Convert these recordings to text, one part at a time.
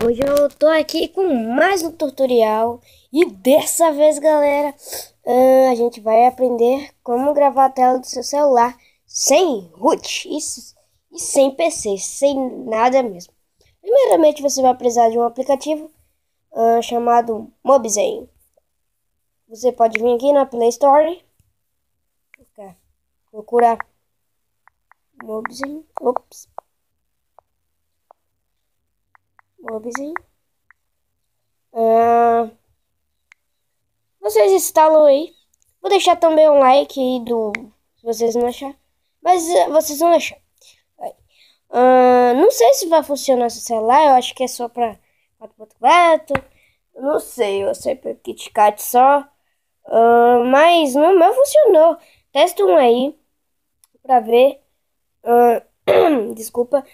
Hoje eu tô aqui com mais um tutorial e dessa vez, galera, a gente vai aprender como gravar a tela do seu celular sem root e sem PC, sem nada mesmo. Primeiramente, você vai precisar de um aplicativo chamado Mobzen. Você pode vir aqui na Play Store, procurar Mobzen, Mobzen. Vocês instalam aí. Vou deixar também um like aí se vocês não achar. Mas vocês vão achar. Não sei se vai funcionar esse celular. Eu acho que é só pra 4.4. Não sei. Eu sei pra KitKat só. Mas no meu funcionou. Testa um aí. Pra ver. Desculpa.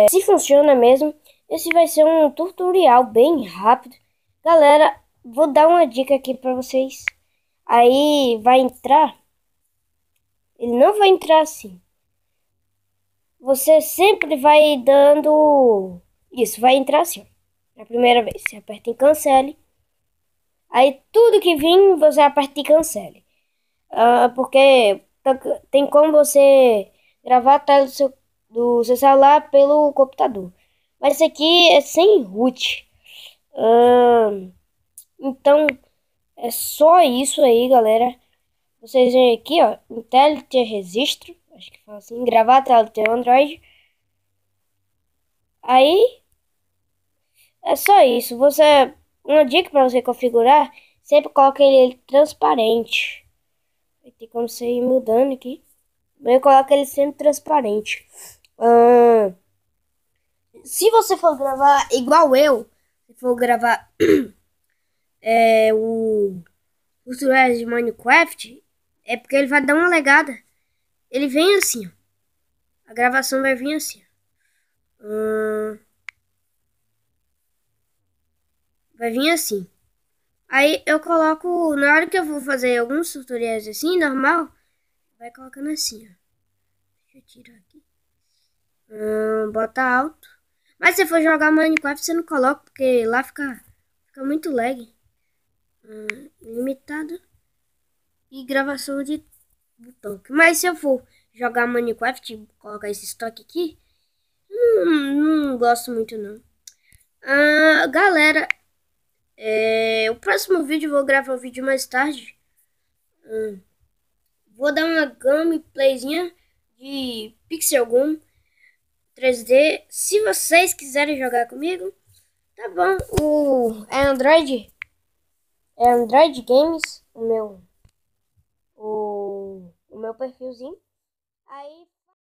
Se funciona mesmo. Esse vai ser um tutorial bem rápido. Galera, vou dar uma dica aqui pra vocês. Aí vai entrar. Ele não vai entrar assim. Você sempre vai dando. Isso, vai entrar assim. Na primeira vez, você aperta em cancele. Aí tudo que vir, você aperta em cancele. Porque tem como você gravar a tela do seu celular pelo computador. Mas esse aqui é sem root. Então, é só isso aí, galera. Vocês veem aqui, ó, Intelligent Registro, acho que fala assim, gravar a tela do teu Android. Aí, é só isso. Uma dica para você configurar, sempre coloque ele transparente. Vai ter como você ir mudando aqui. Eu coloco ele sempre transparente. Se você for gravar igual eu, se for gravar o tutorial de Minecraft, é porque ele vai dar uma legada. Ele vem assim, ó. A gravação vai vir assim. Vai vir assim. Aí eu coloco, na hora que eu vou fazer alguns tutoriais assim, normal, vai colocando assim, ó. Deixa eu tirar aqui. Bota alto. Mas se for jogar Minecraft, você não coloca, porque lá fica muito lag. Limitado. E gravação de botão. Mas se eu for jogar Minecraft e colocar esse estoque aqui, não gosto muito não. Galera, o próximo vídeo eu vou gravar o vídeo mais tarde. Vou dar uma gameplayzinha de Pixel Gun 3D. Se vocês quiserem jogar comigo, tá bom. É Android Games, o meu perfilzinho. Aí